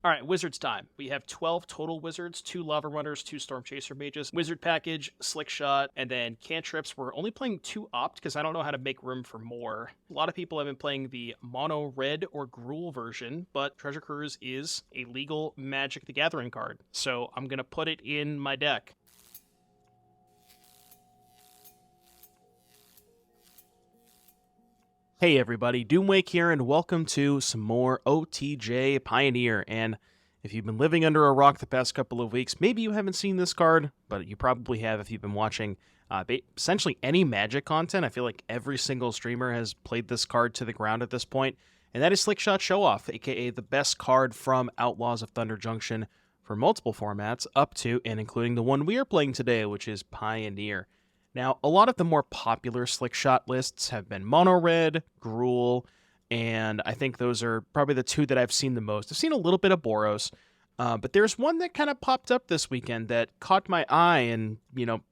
All right, Wizards time. We have 12 total Wizards, 2 Lava Runners, 2 Storm Chaser Mages, Wizard Package, Slickshot, and then cantrips. We're only playing 2 Opt because I don't know how to make room for more. A lot of people have been playing the Mono Red or Gruul version, but Treasure Cruise is a legal Magic the Gathering card, so I'm going to put it in my deck. Hey everybody, Doomwake here, and welcome to some more OTJ Pioneer. And if you've been living under a rock the past couple of weeks, maybe you haven't seen this card, but you probably have if you've been watching essentially any Magic content. I feel like every single streamer has played this card to the ground at this point, and that is Slickshot Show Off, aka the best card from Outlaws of Thunder Junction for multiple formats, up to and including the one we are playing today, which is Pioneer. Now, a lot of the more popular Slickshot lists have been Mono Red, Gruul, and I think those are probably the two that I've seen the most. I've seen a little bit of BOROS, but there's one that kind of popped up this weekend that caught my eye and,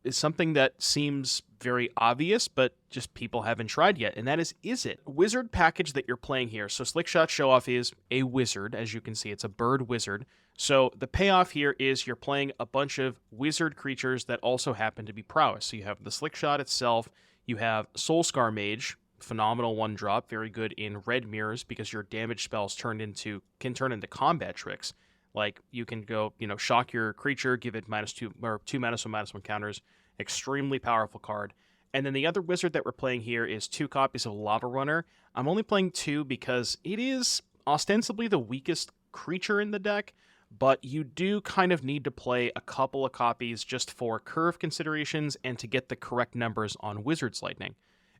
is something that seems very obvious, but just people haven't tried yet, and that is IZZET. Wizard package that you're playing here. So Slickshot Show Off is a wizard, as you can see. It's a bird wizard. So the payoff here is you're playing a bunch of wizard creatures that also happen to be prowess. So you have the Slickshot itself, you have Soulscar Mage, phenomenal 1-drop, very good in red mirrors because your damage spells can turn into combat tricks. Like you can go, shock your creature, give it -2 or 2 -1/-1 counters. Extremely powerful card. And then the other wizard that we're playing here is 2 copies of Lavarunner. I'm only playing 2 because it is ostensibly the weakest creature in the deck, but you do kind of need to play a couple of copies just for curve considerations and to get the correct numbers on Wizard's Lightning.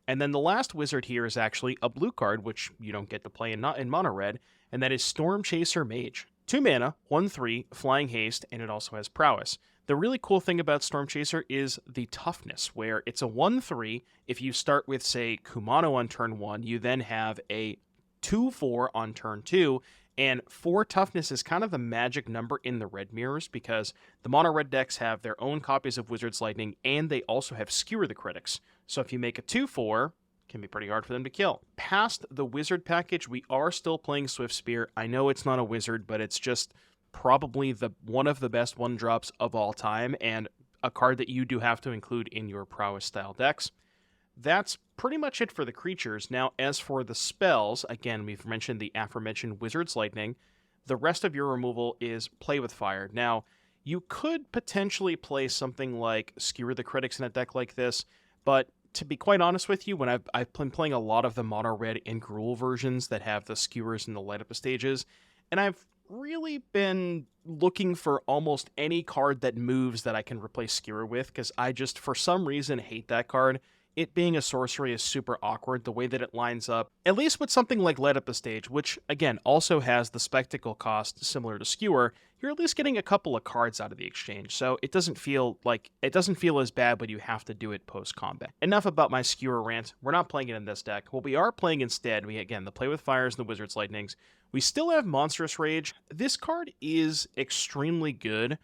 And then the last wizard here is actually a blue card, which you don't get to play in Mono Red, and that is Storm Chaser Mage. 2 mana, 1/3, flying haste, and it also has prowess. The really cool thing about Storm Chaser is the toughness, where it's a 1/3. If you start with, say, Kumano on turn 1, you then have a 2/4 on turn 2, and 4 toughness is kind of the magic number in the red mirrors because the mono red decks have their own copies of Wizard's Lightning and they also have Skewer the Critics. So if you make a 2/4, it can be pretty hard for them to kill. Past the wizard package, we are still playing Swiftspear. I know it's not a wizard, but it's just probably one of the best 1-drops of all time and a card that you do have to include in your prowess style decks. That's pretty much it for the creatures. Now, as for the spells, again, we've mentioned the aforementioned Wizard's Lightning. The rest of your removal is Play with Fire. Now, you could potentially play something like Skewer the Critics in a deck like this, but to be quite honest with you, when I've been playing a lot of the Mono Red and Gruul versions that have the skewers and the light up the stages, and I've really been looking for almost any card that moves that I can replace Skewer with, because I just, for some reason, hate that card. It being a sorcery is super awkward, the way that it lines up, at least with something like Light Up the Stage, which, again, also has the spectacle cost similar to Skewer. You're at least getting a couple of cards out of the exchange, so it doesn't feel as bad when you have to do it post-combat. Enough about my Skewer rant. We're not playing it in this deck. What we are playing instead, the Play with Fires and the Wizard's Lightnings. We still have Monstrous Rage. This card is extremely good,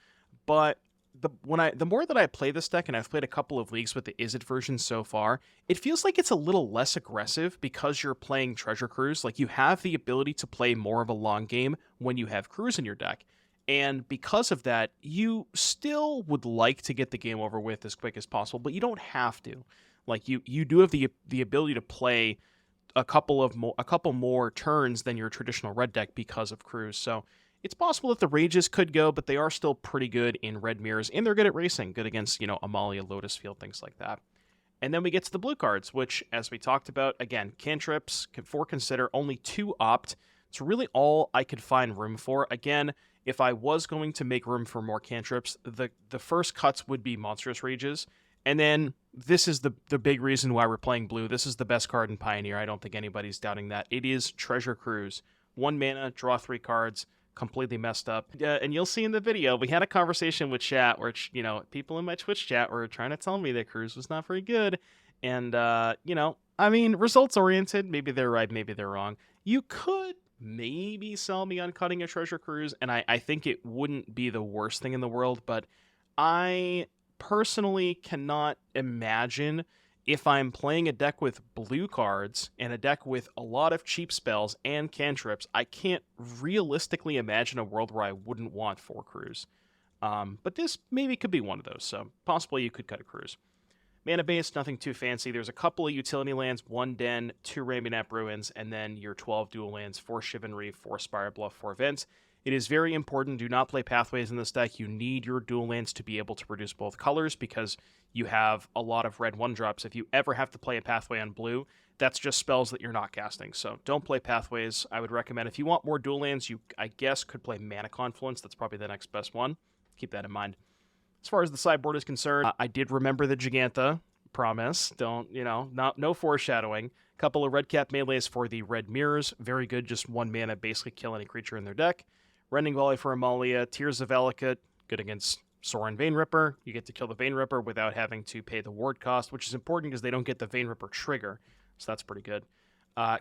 but the more that I play this deck, and I've played a couple of leagues with the IZZET version so far, it feels like it's a little less aggressive because you're playing Treasure Cruise. Like, you have the ability to play more of a long game when you have Cruise in your deck. And because of that, you still would like to get the game over with as quick as possible, but you don't have to. Like, you do have the ability to play a couple more turns than your traditional red deck because of Cruise. So it's possible that the Rages could go, but they are still pretty good in red mirrors, and they're good at racing, good against, Amalia, Lotus Field, things like that. And then we get to the blue cards, which, as we talked about, again, cantrips, for consider, only 2 opt. It's really all I could find room for. Again, if I was going to make room for more cantrips, the first cuts would be Monstrous Rages, and then this is the big reason why we're playing blue. This is the best card in Pioneer. I don't think anybody's doubting that. It is Treasure Cruise. 1 mana, draw 3 cards. Completely messed up. And you'll see in the video, we had a conversation with chat where, people in my Twitch chat were trying to tell me that Cruise was not very good. And, results oriented. Maybe they're right, maybe they're wrong. You could maybe sell me on cutting a Treasure Cruise, and I think it wouldn't be the worst thing in the world, but I personally cannot imagine if I'm playing a deck with blue cards and a deck with a lot of cheap spells and cantrips, I can't realistically imagine a world where I wouldn't want 4 crews. But this maybe could be one of those, so possibly you could cut a cruise. Mana base, nothing too fancy. There's a couple of utility lands, 1 Den, 2 Raminap Ruins, and then your 12 dual lands, 4 Chivalry, 4 Spire Bluff, 4 Vents. It is very important, do not play Pathways in this deck. You need your dual lands to be able to produce both colors because you have a lot of red 1-drops. If you ever have to play a Pathway on blue, that's just spells that you're not casting. So don't play Pathways. I would recommend if you want more dual lands, you, I guess, could play Mana Confluence. That's probably the next best one. Keep that in mind. As far as the sideboard is concerned, I did remember the Giganta. Promise. Don't, no foreshadowing. Couple of red cap melees for the red mirrors. Very good. Just 1 mana, basically kill any creature in their deck. Rending Volley for Amalia. Tears of Ellicott. Good against Sorin Vein Ripper. You get to kill the Vein Ripper without having to pay the ward cost, which is important because they don't get the Vein Ripper trigger. So that's pretty good.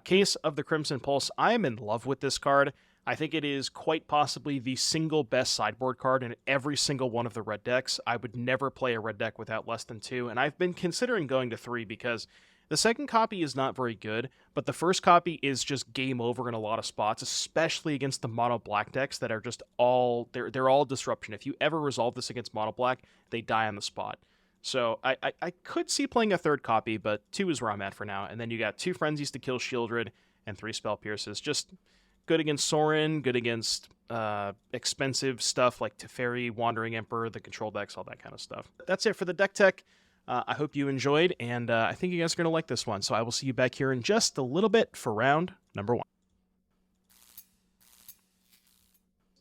Case of the Crimson Pulse. I am in love with this card. I think it is quite possibly the single best sideboard card in every single one of the red decks. I would never play a red deck without less than 2, and I've been considering going to 3 because the second copy is not very good, but the first copy is just game over in a lot of spots, especially against the mono black decks that are just all, they're all disruption. If you ever resolve this against mono black, they die on the spot. So I could see playing a third copy, but 2 is where I'm at for now. And then you got 2 Frenzies to kill Shieldred and 3 Spell Pierces. Just good against Sorin, good against expensive stuff like Teferi, Wandering Emperor, the control decks, all that kind of stuff. That's it for the deck tech. I hope you enjoyed, and I think you guys are going to like this one. So I will see you back here in just a little bit for round number 1.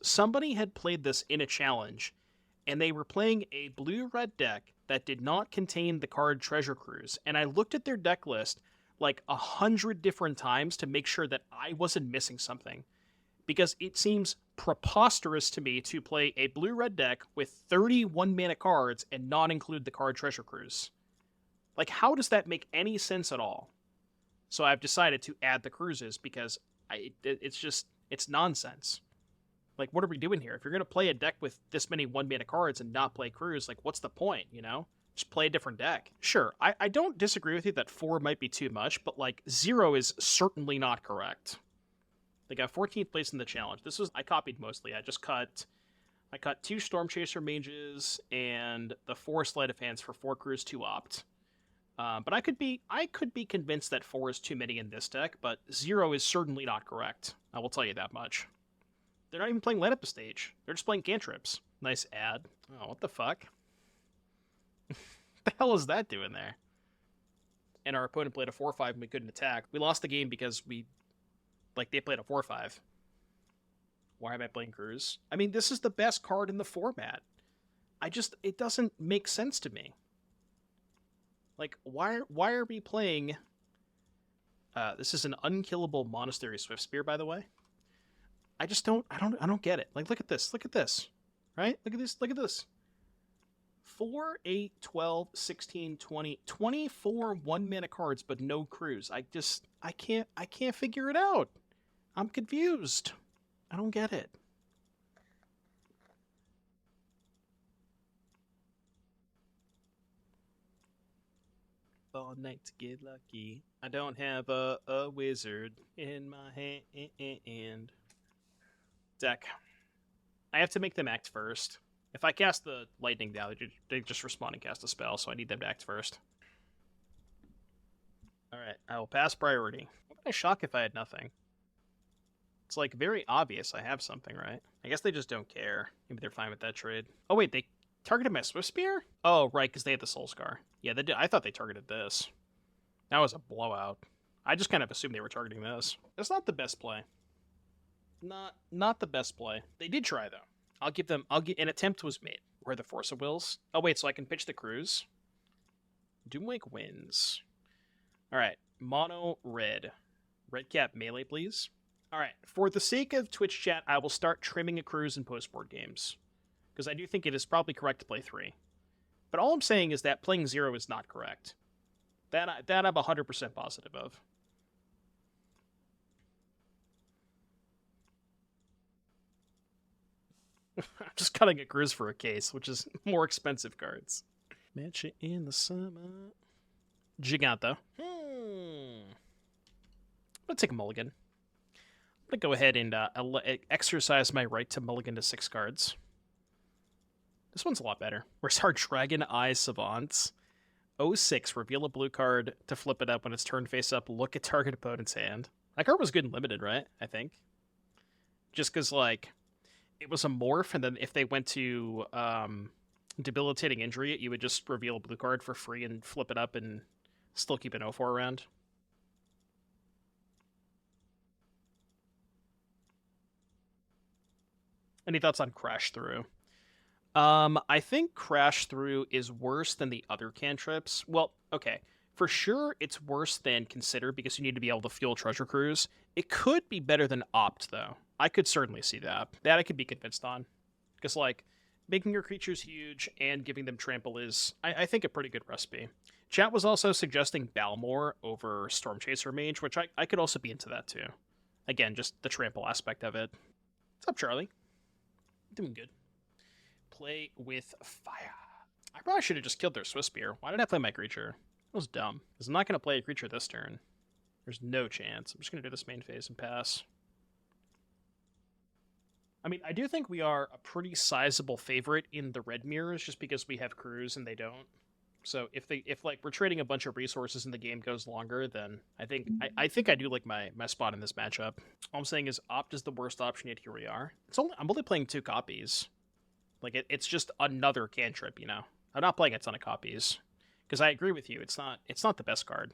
Somebody had played this in a challenge, and they were playing a blue-red deck that did not contain the card Treasure Cruise, and I looked at their deck list like 100 different times to make sure that I wasn't missing something. Because it seems preposterous to me to play a blue-red deck with 31 mana cards and not include the card Treasure Cruise. Like, how does that make any sense at all? So I've decided to add the cruises because it's nonsense. Like, what are we doing here? If you're going to play a deck with this many 1 mana cards and not play cruise, like, what's the point, Just play a different deck. Sure, I don't disagree with you that 4 might be too much, but, 0 is certainly not correct. They got 14th place in the challenge. I copied mostly. I cut 2 Stormchaser Mages and the 4 Sleight of Hands for 4 crews, 2 opt. But I could be convinced that 4 is too many in this deck, but 0 is certainly not correct. I will tell you that much. They're not even playing Light Up the Stage. They're just playing cantrips. Nice ad. Oh, what the fuck? The hell is that doing there? And our opponent played a 4-5 and we couldn't attack. We lost the game because they played a 4-5. Why am I playing Cruise? I mean, this is the best card in the format. It doesn't make sense to me. Why are we playing... this is an unkillable Monastery Swiftspear, by the way. I don't get it. Look at this. Right? Look at this. 4, 8, 12, 16, 20, 24 1-mana cards, but no crews. I can't figure it out. I'm confused. I don't get it. All night to get lucky. I don't have a wizard in my hand. Deck. I have to make them act first. If I cast the lightning down, they just respond and cast a spell, so I need them to act first. Alright, I will pass priority. What would I shock if I had nothing? It's very obvious I have something, right? I guess they just don't care. Maybe they're fine with that trade. Oh wait, they targeted my Swiftspear? Oh, right, because they had the Soul Scar. Yeah, they did. I thought they targeted this. That was a blowout. I just kind of assumed they were targeting this. That's not the best play. Not the best play. They did try, though. An attempt was made. Where the Force of Wills? Oh, wait, so I can pitch the cruise? Doomwake wins. Alright, mono red. Red cap melee, please. Alright, for the sake of Twitch chat, I will start trimming a cruise in post-board games. Because I do think it is probably correct to play 3. But all I'm saying is that playing 0 is not correct. That I'm 100% positive of. I'm just cutting a cruise for a case, which is more expensive cards. Match it in the summer. Giganta. I'm going to take a mulligan. I'm going to go ahead and exercise my right to mulligan to 6 cards. This one's a lot better. Where's our Dragon Eye Savants? 06, reveal a blue card to flip it up when it's turned face up. Look at target opponent's hand. That card was good and limited, right? I think. Just because, like, it was a morph, and then if they went to debilitating injury, you would just reveal a blue card for free and flip it up and still keep an 0-4 around. Any thoughts on Crash Through? I think Crash Through is worse than the other cantrips. Well, okay. For sure, it's worse than Consider because you need to be able to fuel Treasure Cruise. It could be better than Opt, though. I could certainly see that. That I could be convinced on. Because, like, making your creatures huge and giving them trample is, I think, a pretty good recipe. Chat was also suggesting Balmor over Storm Chaser Mage, which I could also be into that, too. Again, just the trample aspect of it. What's up, Charlie? Doing good. Play with fire. I probably should have just killed their Swiftspear. Why did I play my creature? That was dumb. Because I'm not going to play a creature this turn. There's no chance. I'm just going to do this main phase and pass. I mean, I do think we are a pretty sizable favorite in the red mirrors just because we have crews and they don't. So if like we're trading a bunch of resources and the game goes longer, then I think I do like my spot in this matchup. All I'm saying is Opt is the worst option, yet here we are. I'm only playing 2 copies. Like it's just another cantrip, you know. I'm not playing a ton of copies. Because I agree with you, it's not the best card.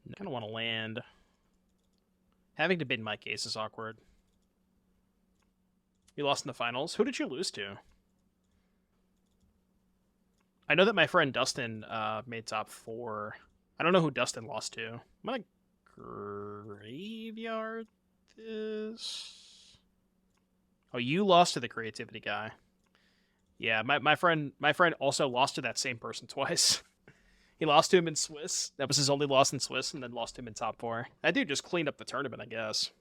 I kinda want to land. Having to bid in my case is awkward. You lost in the finals. Who did you lose to? I know that my friend Dustin made top 4. I don't know who Dustin lost to. I'm gonna graveyard this. Oh, you lost to the creativity guy. Yeah, my friend also lost to that same person twice. He lost to him in Swiss. That was his only loss in Swiss, and then lost him in top 4. That dude just cleaned up the tournament, I guess.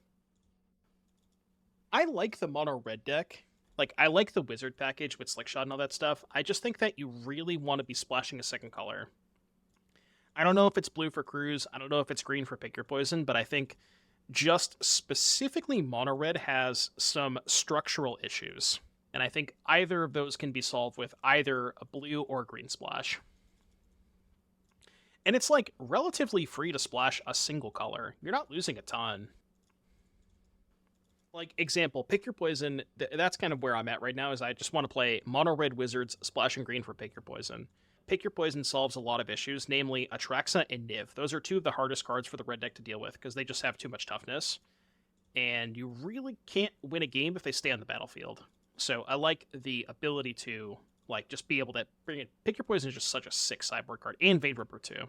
I like the mono red deck. Like, I like the wizard package with Slickshot and all that stuff. I just think that you really want to be splashing a second color. I don't know if it's blue for Cruise. I don't know if it's green for Pick Your Poison, but I think just specifically mono red has some structural issues. And I think either of those can be solved with either a blue or green splash. And it's, like, relatively free to splash a single color. You're not losing a ton. Like, example, Pick Your Poison, that's kind of where I'm at right now, is I just want to play mono red wizards, splashing green for Pick Your Poison. Pick Your Poison solves a lot of issues, namely Atraxa and Niv. Those are 2 of the hardest cards for the red deck to deal with, because they just have too much toughness. And you really can't win a game if they stay on the battlefield. So I like the ability to, like, just be able to bring it. Pick Your Poison is just such a sick sideboard card, and Vein Ripper too.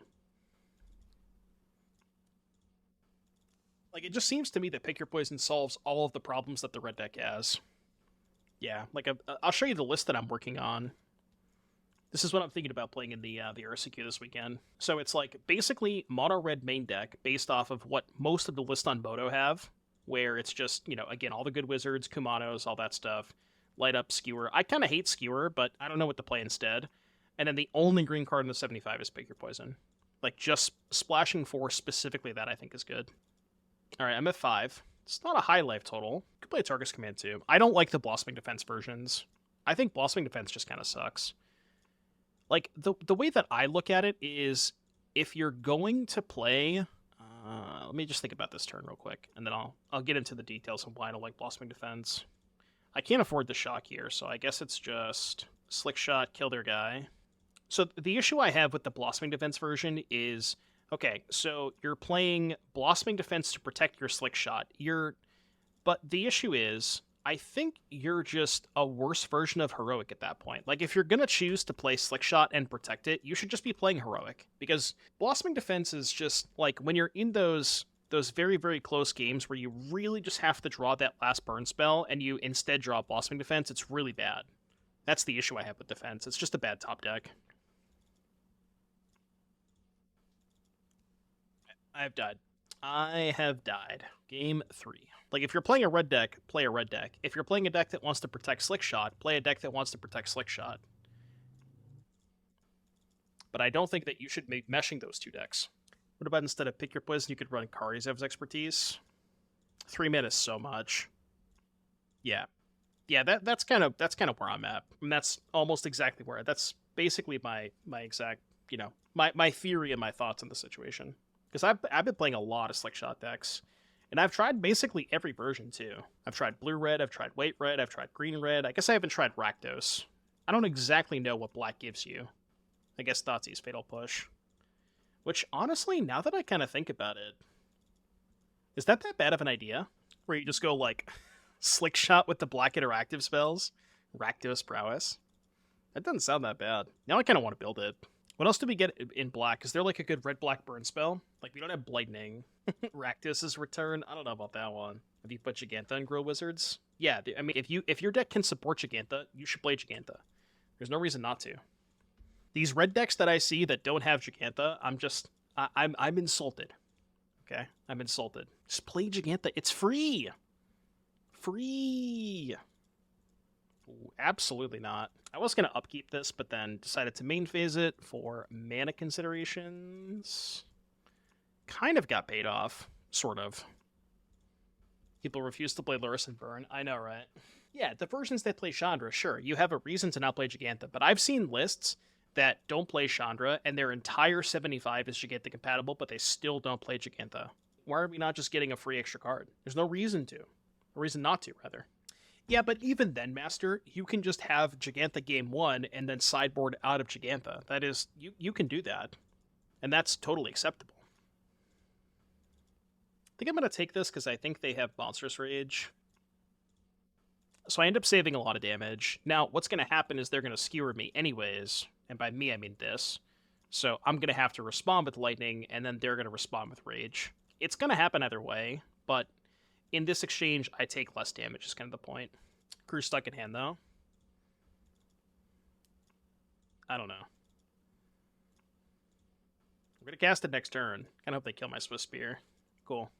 Like, it just seems to me that Pick Your Poison solves all of the problems that the red deck has. Yeah, like, I'll show you the list that I'm working on. This is what I'm thinking about playing in the RCQ this weekend. So it's, like, basically mono-red main deck based off of what most of the list on Moto have, where it's just, you know, again, all the good wizards, Kumanos, all that stuff. Light up Skewer. I kind of hate Skewer, but I don't know what to play instead. And then the only green card in the 75 is Pick Your Poison. Like, just splashing for specifically that I think is good. Alright, I'm at 5. It's not a high life total. Could play Targus Command too. I don't like the Blossoming Defense versions. I think Blossoming Defense just kind of sucks. Like, the way that I look at it is, if you're going to play... let me just think about this turn real quick, and then I'll get into the details of why I don't like Blossoming Defense. I can't afford the shock here, so I guess it's just Slickshot, kill their guy. So the issue I have with the Blossoming Defense version is... Okay, so you're playing Blossoming Defense to protect your Slickshot. But the issue is, I think you're just a worse version of Heroic at that point. Like, if you're going to choose to play Slickshot and protect it, you should just be playing Heroic. Because Blossoming Defense is just, like, when you're in those very, very close games where you really just have to draw that last burn spell, and you instead draw Blossoming Defense, it's really bad. That's the issue I have with Defense. It's just a bad top deck. I have died. Game 3. Like, if you're playing a red deck, play a red deck. If you're playing a deck that wants to protect Slickshot, play a deck that wants to protect Slickshot. but I don't think that you should be meshing those two decks. What about instead of Pick Your Poison, you could run Karizev's Expertise? 3 mana is so much. Yeah. Yeah, that's kind of where I'm at. And that's almost exactly where that's basically my exact, you know, my theory and my thoughts on the situation. Because I've been playing a lot of Slickshot decks, and I've tried basically every version too. I've tried blue-red, I've tried white-red, I've tried green-red. I guess I haven't tried Rakdos. I don't exactly know what black gives you. I guess Thoughtseize Fatal Push. Which, honestly, now that I kind of think about it, is that bad of an idea? Where you just go, like, Slickshot with the black interactive spells? Rakdos Prowess? That doesn't sound that bad. Now I kind of want to build it. What else do we get in black? Is there, like, a good red-black burn spell? Like, we don't have Blightning. Rakdos' Return? I don't know about that one. Have you put Giganta in Gruul Wizards? Yeah, I mean, if your deck can support Giganta, you should play Giganta. There's no reason not to. These red decks that I see that don't have Giganta, I'm insulted. Okay? I'm insulted. Just play Giganta. It's free! Free! Ooh, absolutely not. I was going to upkeep this, but then decided to main phase it for mana considerations. Kind of got paid off. Sort of. People refuse to play Lurrus and Burn. I know, right? Yeah, the versions that play Chandra, sure, you have a reason to not play Giganta, but I've seen lists that don't play Chandra, and their entire 75 is Giganta compatible, but they still don't play Giganta. Why are we not just getting a free extra card? There's no reason to. A reason not to, rather. Yeah, but even then, Master, you can just have Giganta game 1 and then sideboard out of Giganta. That is, you can do that. And that's totally acceptable. I think I'm going to take this because I think they have Monstrous Rage. So I end up saving a lot of damage. Now, what's going to happen is they're going to skewer me anyways. And by me, I mean this. So I'm going to have to respond with Lightning, and then they're going to respond with Rage. It's going to happen either way, but in this exchange, I take less damage is kind of the point. Crew stuck in hand, though. I don't know. I'm going to cast it next turn. Kind of hope they kill my Swiftspear. Cool.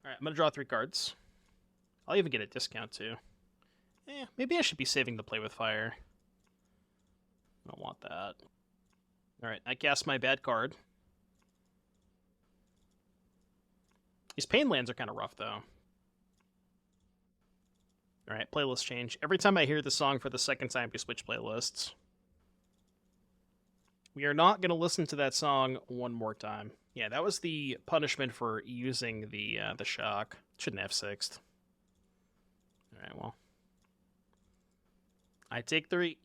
Alright, I'm going to draw 3 cards. I'll even get a discount, too. Maybe I should be saving the Play with Fire. I don't want that. Alright, I cast my bad card. These pain lands are kind of rough, though. Alright, playlist change. Every time I hear the song for the second time, we switch playlists. We are not going to listen to that song one more time. Yeah, that was the punishment for using the shock. Shouldn't have 6th. Alright, well. I take 3.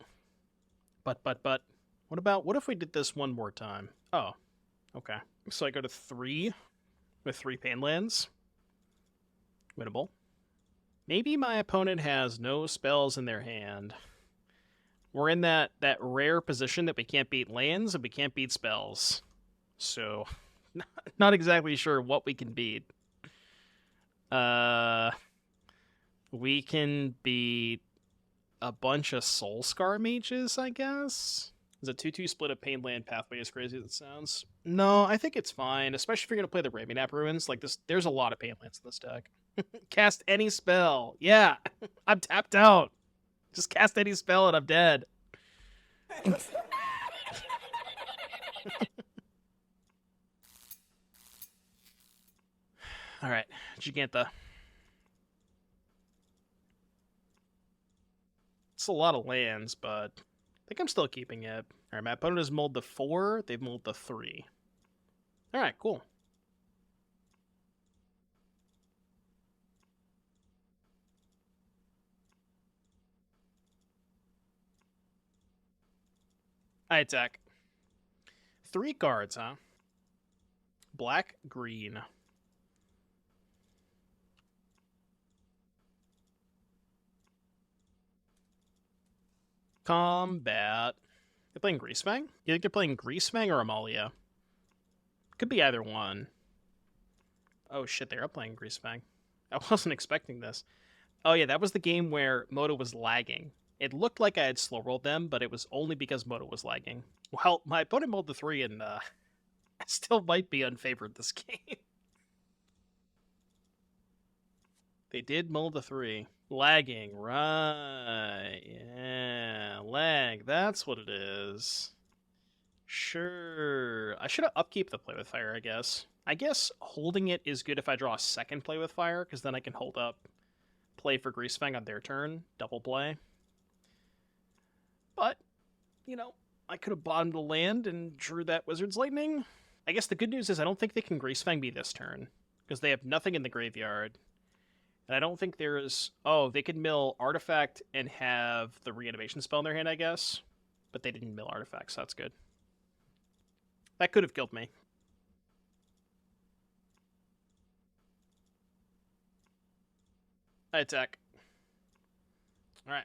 But. What if we did this one more time? Oh, okay. So I go to 3 with 3 pain lands. Winnable. Maybe my opponent has no spells in their hand. We're in that rare position that we can't beat lands and we can't beat spells. So, not exactly sure what we can beat. We can beat a bunch of Soulscar mages, I guess? Is a 2-2 split of Pain Land Pathway as crazy as it sounds? No, I think it's fine, especially if you're going to play the Raminap Ruins. Like, there's a lot of Pain Lands in this deck. Cast any spell. Yeah, I'm tapped out. Just cast any spell and I'm dead. Alright, Giganta. It's a lot of lands, but I think I'm still keeping it. Alright, my opponent has mulled the 4, they've mulled the 3. Alright, cool. I attack. 3 cards, huh? Black, green. Combat. They're playing Greasefang? You think they're playing Greasefang or Amalia? Could be either one. Oh shit, they are playing Greasefang. I wasn't expecting this. Oh yeah, that was the game where Moto was lagging. It looked like I had slow rolled them, but it was only because Moto was lagging. Well, my opponent mulled the 3, and I still might be unfavored this game. They did mull the 3. Lagging, right. Yeah, lag. That's what it is. Sure. I should have upkeep the Play with Fire, I guess. I guess holding it is good if I draw a second Play with Fire, because then I can hold up play for Greasefang on their turn, double play. But, you know, I could have bottomed the land and drew that Wizard's Lightning. I guess the good news is I don't think they can Greasefang me this turn, because they have nothing in the graveyard. And I don't think there's... Oh, they could mill Artifact and have the Reanimation spell in their hand, I guess. But they didn't mill Artifacts, so that's good. That could have killed me. I attack. Alright.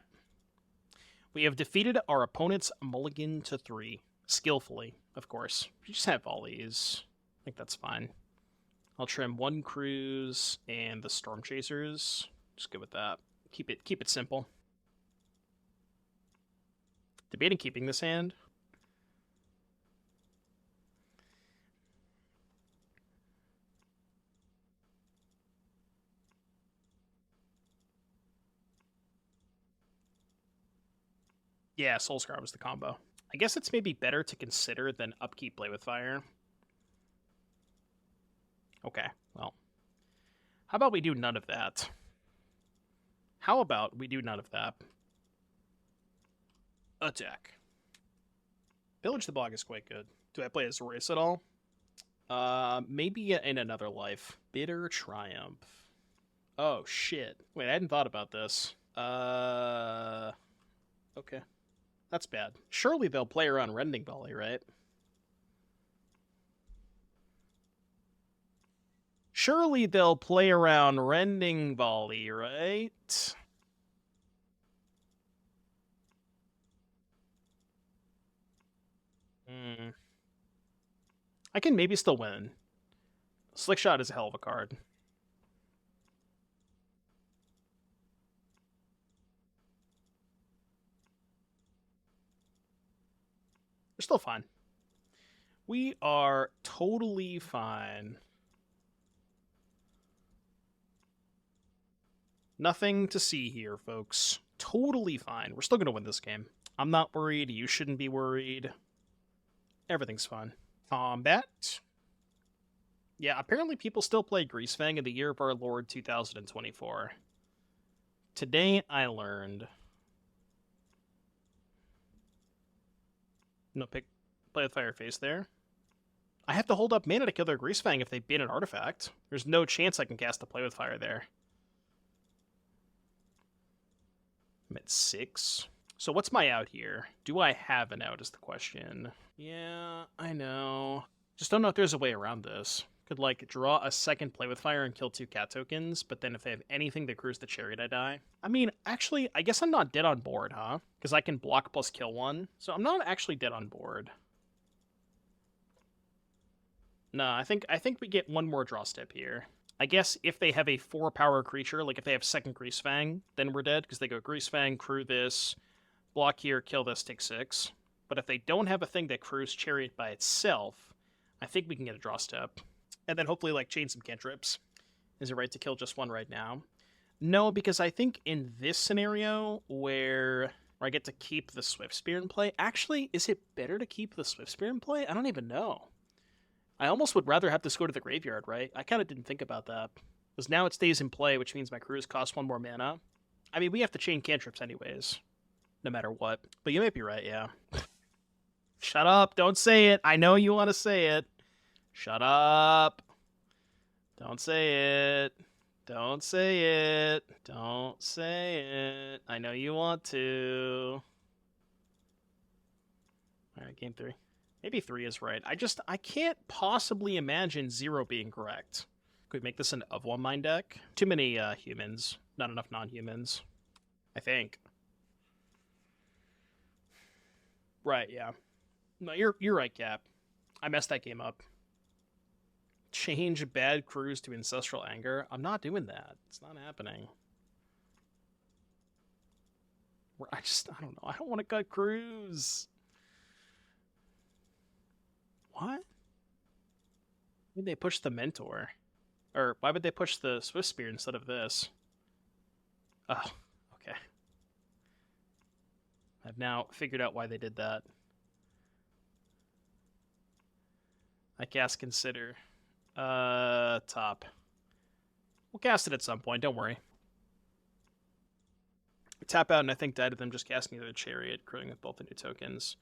We have defeated our opponent's mulligan to 3. Skillfully, of course. We just have all these. I think that's fine. I'll trim 1 cruise and the Storm Chasers. Just good with that. Keep it simple. Debating keeping this hand. Yeah, Soulscar was the combo. I guess it's maybe better to consider than upkeep Play with Fire. Okay, well. How about we do none of that? How about we do none of that? Attack. Village the Bog is quite good. Do I play as Race at all? Maybe in another life. Bitter Triumph. Oh, shit. Wait, I hadn't thought about this. Okay. That's bad. Surely they'll play around Rending Volley, right? Surely they'll play around Rending Volley, right? I can maybe still win. Slickshot is a hell of a card. We're still fine. We are totally fine. Nothing to see here, folks. Totally fine. We're still going to win this game. I'm not worried. You shouldn't be worried. Everything's fine. Combat. Yeah, apparently people still play Greasefang in the year of our Lord 2024. Today I learned. No, play with Fire face there. I have to hold up mana to kill their Greasefang if they ban an artifact. There's no chance I can cast a Play with Fire there. I'm at 6. So what's my out here? Do I have an out is the question. Yeah, I know. Just don't know if there's a way around this. Could, like, draw a second Play with Fire and kill 2 cat tokens, but then if they have anything that cruise the Chariot, I die. I mean, actually, I guess I'm not dead on board, huh? Because I can block plus kill 1. So I'm not actually dead on board. No, I think we get one more draw step here. I guess if they have a 4-power creature, like if they have second Greasefang, then we're dead, because they go Greasefang, crew this, block here, kill this, take 6. But if they don't have a thing that crews Chariot by itself, I think we can get a draw step. And then hopefully, like, chain some cantrips. Is it right to kill just 1 right now? No, because I think in this scenario, where I get to keep the Swiftspear in play... Actually, is it better to keep the Swiftspear in play? I don't even know. I almost would rather have this go to the graveyard, right? I kind of didn't think about that. Because now it stays in play, which means my crews cost 1 more mana. I mean, we have to chain cantrips anyways. No matter what. But you might be right, yeah. Shut up, don't say it. I know you want to say it. Shut up. Don't say it. Don't say it. Don't say it. I know you want to. Alright, game 3. Maybe 3 is right. I can't possibly imagine 0 being correct. Could we make this an of 1 mind deck? Too many humans. Not enough non-humans. I think. Right, yeah. No, you're right, Cap. I messed that game up. Change bad crews to Ancestral Anger. I'm not doing that. It's not happening. I don't know. I don't want to cut crews. What? Why would they push the Mentor? Or why would they push the Swiftspear instead of this? Oh, okay. I've now figured out why they did that. I cast Consider. Top. We'll cast it at some point, don't worry. Tap out and I think dead of them just casting the Chariot, crewing with both the new tokens.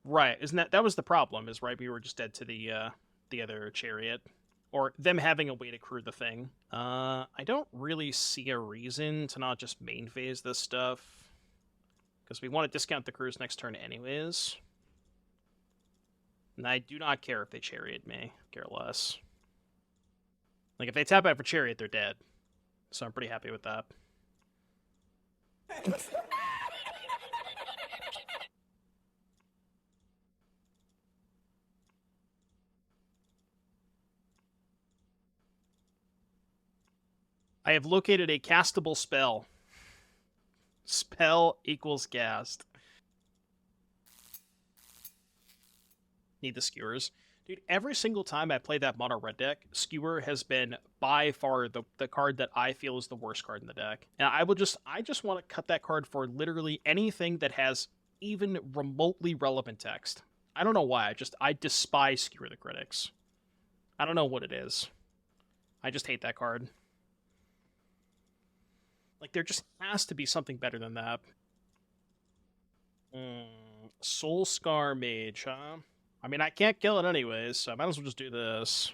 Right, isn't that was the problem, is right, we were just dead to the other Chariot. Or them having a way to crew the thing. I don't really see a reason to not just main phase this stuff. Because we want to discount the crews next turn anyways. And I do not care if they Chariot me. Care less. Like, if they tap out for Chariot, they're dead. So I'm pretty happy with that. I have located a castable spell. Spell equals cast. Need the skewers. Dude, every single time I play that mono red deck, Skewer has been by far the card that I feel is the worst card in the deck. And I just want to cut that card for literally anything that has even remotely relevant text. I don't know why, I despise Skewer the Critics. I don't know what it is. I just hate that card. Like, there just has to be something better than that. Soul Scar Mage, huh? I mean, I can't kill it anyways, so I might as well just do this.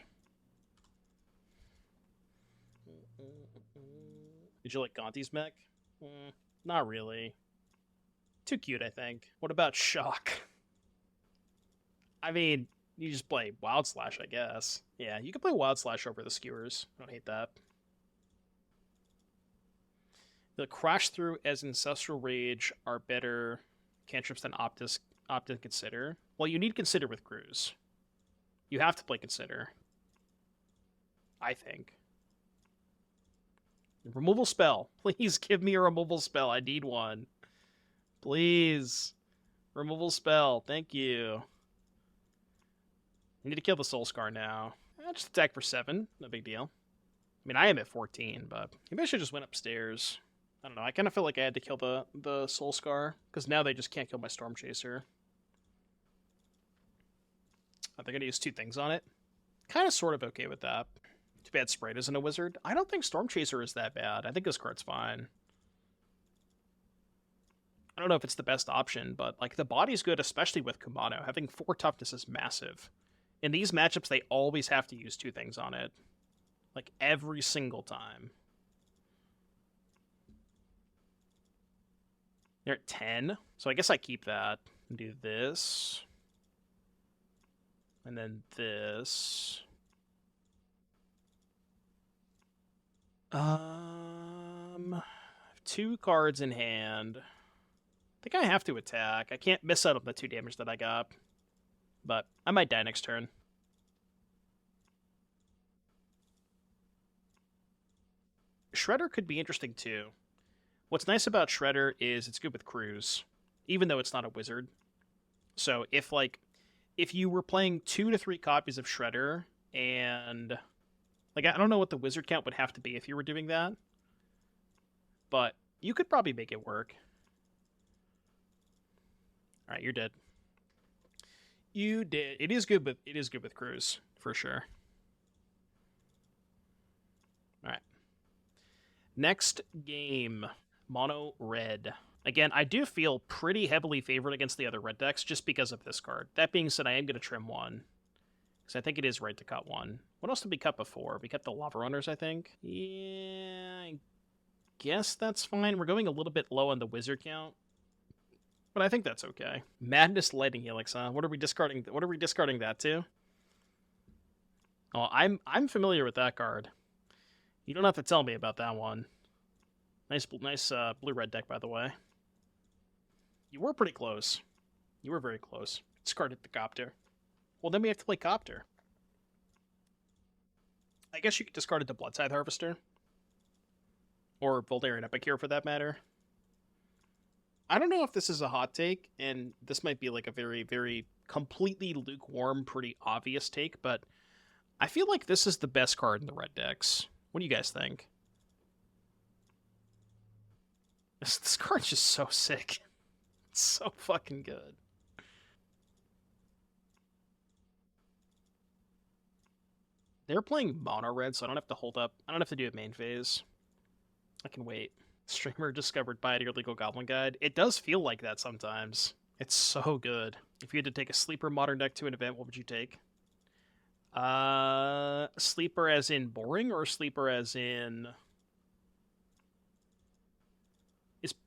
Did you like Gonti's mech? Not really. Too cute, I think. What about Shock? I mean, you just play Wild Slash, I guess. Yeah, you can play Wild Slash over the Skewers. I don't hate that. The Crash Through as Ancestral Rage are better cantrips than Opt to Consider. Well, you need Consider with crews. You have to play Consider. I think. Removal spell. Please give me a removal spell. I need one. Please. Removal spell. Thank you. I need to kill the Soul Scar now. Just attack for 7. No big deal. I mean, I am at 14, but maybe I should just went upstairs. I don't know. I kind of feel like I had to kill the Soul Scar, because now they just can't kill my Storm Chaser. Are they going to use 2 things on it? Kind of sort of okay with that. Too bad Sprite isn't a wizard. I don't think Storm Chaser is that bad. I think this card's fine. I don't know if it's the best option, but like the body's good, especially with Kumano. Having 4 toughness is massive. In these matchups, they always have to use 2 things on it. Like every single time. They're at 10, so I guess I keep that and do this. And then this. I have 2 cards in hand. I think I have to attack. I can't miss out on the 2 damage that I got. But I might die next turn. Shredder could be interesting too. What's nice about Shredder is it's good with crews, even though it's not a wizard. So if you were playing 2 to 3 copies of Shredder, and like I don't know what the wizard count would have to be if you were doing that, but you could probably make it work. All right, you're dead. You did. It is good with crews for sure. All right. Next game. Mono red. Again, I do feel pretty heavily favored against the other red decks just because of this card. That being said, I am going to trim 1. Because I think it is right to cut 1. What else did we cut before? We cut the Lavarunners, I think. Yeah, I guess that's fine. We're going a little bit low on the wizard count. But I think that's okay. Madness Lightning Helix, huh? What are we discarding that to? Oh, I'm familiar with that card. You don't have to tell me about that one. Nice blue-red deck, by the way. You were pretty close. You were very close. Discarded the Copter. Well, then we have to play Copter. I guess you could discard it to Bloodscythe Harvester. Or Voldarian Epicure, for that matter. I don't know if this is a hot take, and this might be like a very, very completely lukewarm, pretty obvious take, but I feel like this is the best card in the red decks. What do you guys think? This card's just so sick. It's so fucking good. They're playing mono red, so I don't have to hold up. I don't have to do a main phase. I can wait. Streamer discovered Pioneer Legal Goblin Guide. It does feel like that sometimes. It's so good. If you had to take a sleeper modern deck to an event, what would you take? Sleeper as in boring, or sleeper as in...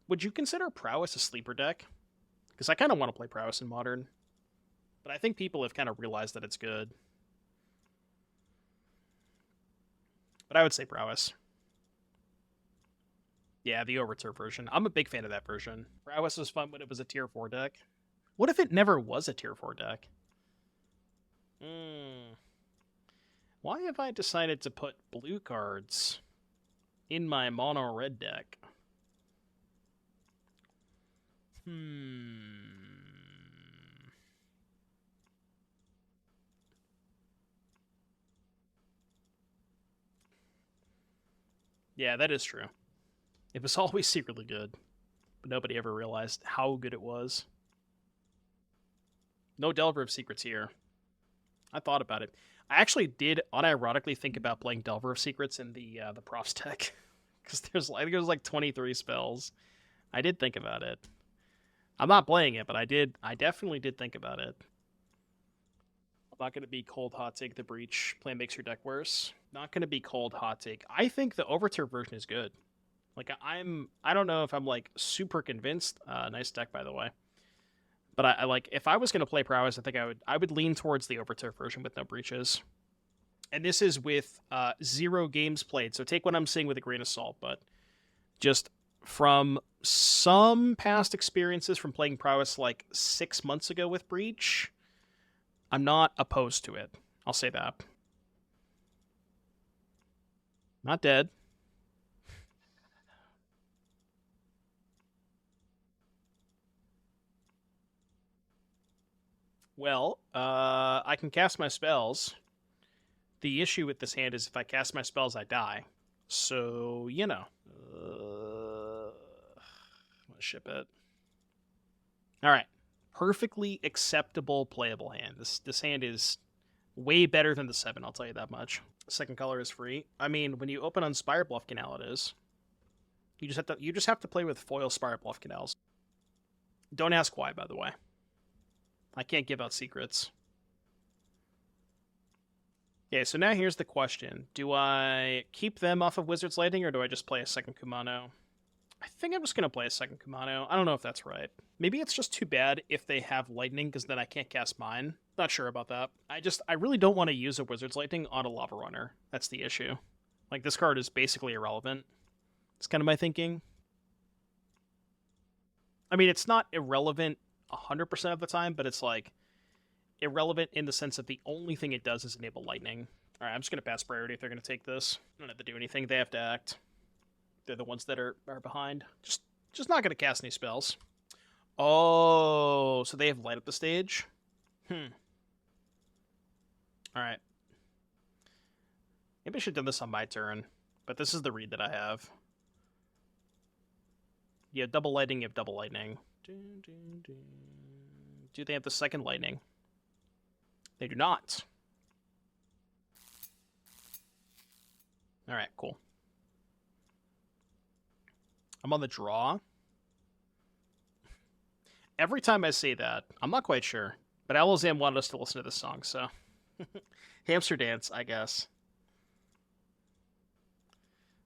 Would you consider Prowess a sleeper deck? Because I kind of want to play Prowess in Modern. But I think people have kind of realized that it's good. But I would say Prowess. Yeah, the Overture version. I'm a big fan of that version. Prowess was fun when it was a tier 4 deck. What if it never was a tier 4 deck? Why have I decided to put blue cards in my mono red deck? Yeah, that is true. It was always secretly good, but nobody ever realized how good it was. No Delver of Secrets here. I thought about it. I actually did unironically think about playing Delver of Secrets in the Profs deck, because I think there's like 23 spells. I did think about it. I'm not playing it, but I definitely did think about it. I'm not going to be cold hot take the breach. Plan makes your deck worse. Not going to be cold hot take. I think the Overture version is good. Like, I don't know if I'm like super convinced. Nice deck, by the way. But I like, if I was going to play Prowess, I think I would lean towards the Overture version with no breaches. And this is with 0 games played. So take what I'm saying with a grain of salt, but just from some past experiences from playing Prowess like 6 months ago with Breach, I'm not opposed to it. I'll say that. Not dead. Well, I can cast my spells. The issue with this hand is if I cast my spells, I die. So, you know. I'm gonna ship it. Alright. Perfectly acceptable playable hand. This hand is way better than the 7, I'll tell you that much. Second color is free. I mean, when you open on Spire Bluff Canal, it is. You just have to play with foil Spire Bluff Canals. Don't ask why, by the way. I can't give out secrets. Okay, so now here's the question. Do I keep them off of Wizard's Lightning, or do I just play a second Kumano? I think I'm just going to play a second Kumano. I don't know if that's right. Maybe it's just too bad if they have Lightning, because then I can't cast mine. Not sure about that. I really don't want to use a Wizard's Lightning on a Lavarunner. That's the issue. Like, this card is basically irrelevant. It's kind of my thinking. I mean, it's not irrelevant 100% of the time, but it's like irrelevant in the sense that the only thing it does is enable lightning. Alright, I'm just going to pass priority if they're going to take this. I don't have to do anything. They have to act. They're the ones that are behind. Just not going to cast any spells. Oh, so they have light up the stage? Alright. Maybe I should have done this on my turn, but this is the read that I have. You have double lightning, you have double lightning. Do they have the second lightning? They do not. Alright, cool. I'm on the draw. Every time I say that, I'm not quite sure, but Alazam wanted us to listen to this song, so... Hamster Dance, I guess.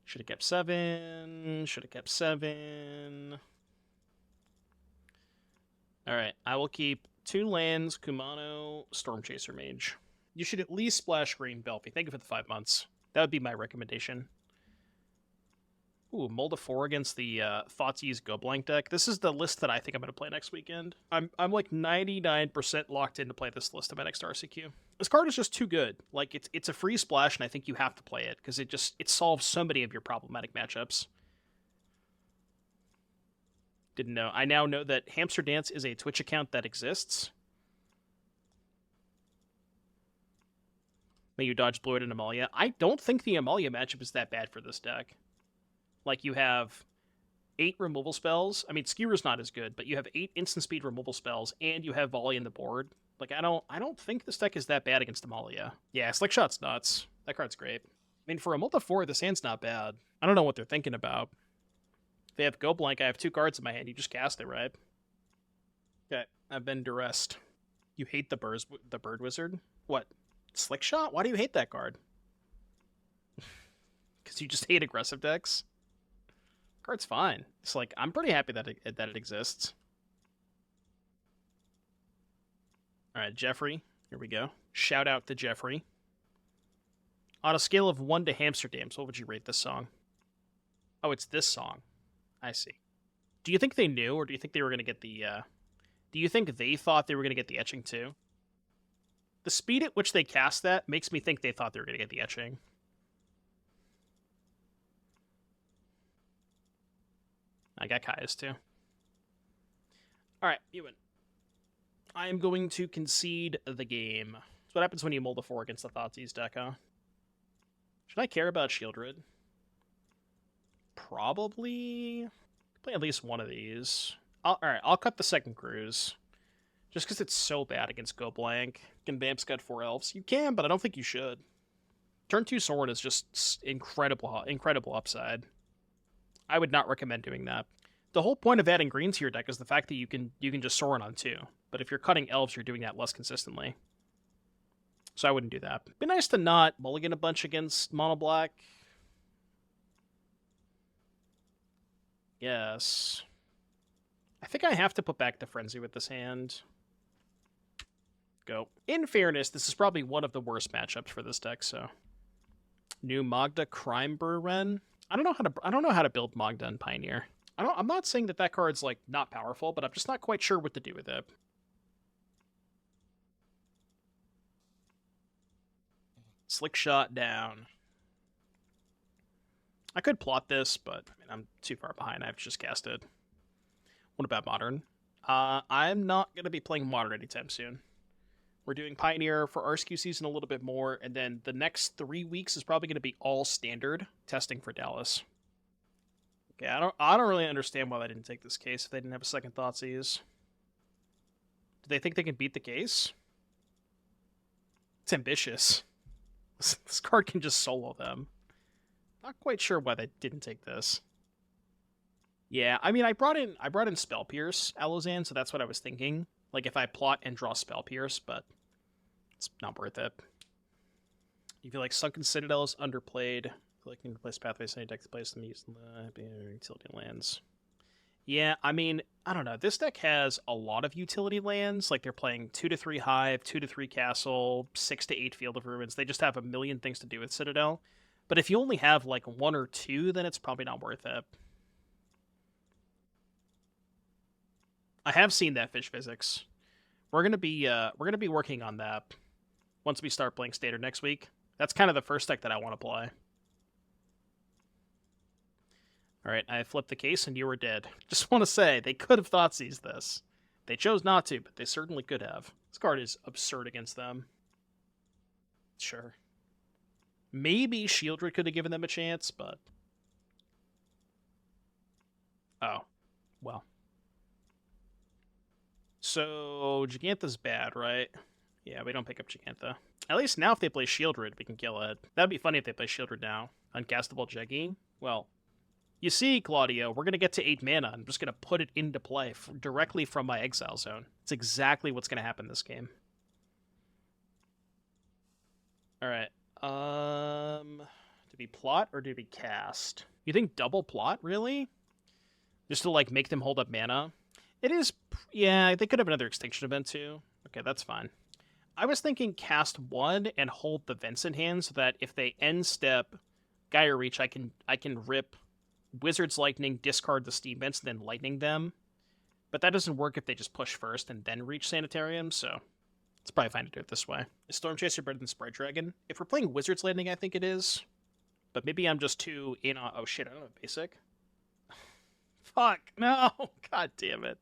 Should have kept 7. Should have kept 7. Alright, I will keep 2 lands, Kumano, Stormchaser Mage. You should at least splash green Belfie. Thank you for the 5 months. That would be my recommendation. Ooh, Mold of 4 against the Thoughtseize Go Blank deck. This is the list that I think I'm going to play next weekend. I'm like 99% locked in to play this list at my next RCQ. This card is just too good. Like, it's a free splash, and I think you have to play it, because it solves so many of your problematic matchups. Didn't know. I now know that Hamster Dance is a Twitch account that exists. May you dodge Blue and Amalia. I don't think the Amalia matchup is that bad for this deck. Like, you have 8 removal spells. I mean, Skewer's not as good, but you have 8 instant speed removal spells, and you have Volley in the board. Like, I don't think this deck is that bad against Amalia. Yeah, Slickshot's nuts. That card's great. I mean, for a multi-4, this hand's not bad. I don't know what they're thinking about. If they have Go Blank, I have 2 cards in my hand. You just cast it, right? Okay, I've been duressed. You hate the Bird Wizard? What? Slickshot? Why do you hate that card? Because you just hate aggressive decks? Card's fine. It's like, I'm pretty happy that it exists. Alright, Jeffrey. Here we go. Shout out to Jeffrey. On a scale of 1 to Hamsterdams, what would you rate this song? Oh, it's this song. I see. Do you think they knew, or do you think they were going to get the, do you think they thought they were going to get the etching too? The speed at which they cast that makes me think they thought they were going to get the etching. I got Kaya's too. Alright, you win. I am going to concede the game. That's what happens when you mold a 4 against the Thoughtseize deck, huh? Should I care about Shieldred? Probably. Play at least one of these. Alright, I'll cut the second cruise. Just because it's so bad against Go Blank. Can Vamp Scud 4 elves? You can, but I don't think you should. Turn 2 Sorin is just incredible upside. I would not recommend doing that. The whole point of adding greens to your deck is the fact that you can just Sorin on 2. But if you're cutting elves, you're doing that less consistently. So I wouldn't do that. It'd be nice to not mulligan a bunch against mono black. Yes. I think I have to put back the Frenzy with this hand. Go. In fairness, this is probably one of the worst matchups for this deck, so. New Magda Crime Ren. I don't know how to build Magda and Pioneer. I'm not saying that card's like not powerful, but I'm just not quite sure what to do with it. Slickshot down. I could plot this, but I mean, I'm too far behind. I've just cast it. What about Modern? I'm not going to be playing Modern anytime soon. We're doing Pioneer for RCQ season a little bit more, and then the next 3 weeks is probably going to be all standard testing for Dallas. Okay, I don't really understand why they didn't take this case if they didn't have a second Thoughtseize. Do they think they can beat the case? It's ambitious. This card can just solo them. Not quite sure why they didn't take this. Yeah, I mean, I brought in Spell Pierce, Alozan, so that's what I was thinking. Like, if I plot and draw Spell Pierce, but it's not worth it. You feel like Sunken Citadel is underplayed. I feel like you can replace Pathways any deck to place them using the utility lands. Yeah, I mean, I don't know. This deck has a lot of utility lands. Like, they're playing 2 to 3 Hive, 2 to 3 Castle, 6 to 8 Field of Ruins. They just have a million things to do with Citadel. But if you only have, like, 1 or 2, then it's probably not worth it. I have seen that fish physics. We're gonna be working on that once we start playing Standard next week. That's kind of the first deck that I want to play. Alright, I flipped the case and you were dead. Just want to say, they could have Thoughtseized this. They chose not to, but they certainly could have. This card is absurd against them. Sure. Maybe Shieldred could have given them a chance, but... Oh. Well. So, Gigantha's bad, right? Yeah, we don't pick up Gigantha. At least now if they play Shieldred, we can kill it. That'd be funny if they play Shieldred now. Uncastable Jeggy? Well... You see, Claudio, we're going to get to 8 mana. I'm just going to put it into play directly from my Exile Zone. It's exactly what's going to happen this game. Alright. Do we plot or do we cast? You think double plot, really? Just to, like, make them hold up mana? It is... Yeah, they could have another Extinction event, too. Okay, that's fine. I was thinking cast 1 and hold the vents in hand so that if they end step Gaia Reach, I can rip... Wizard's Lightning, discard the Steam Vents, and then Lightning them. But that doesn't work if they just push first and then reach Sanitarium, so it's probably fine to do it this way. Is Storm Chaser better than Sprite Dragon? If we're playing Wizard's Lightning, I think it is. But maybe I'm just too in on... Oh shit, I don't have basic. Fuck, no! God damn it.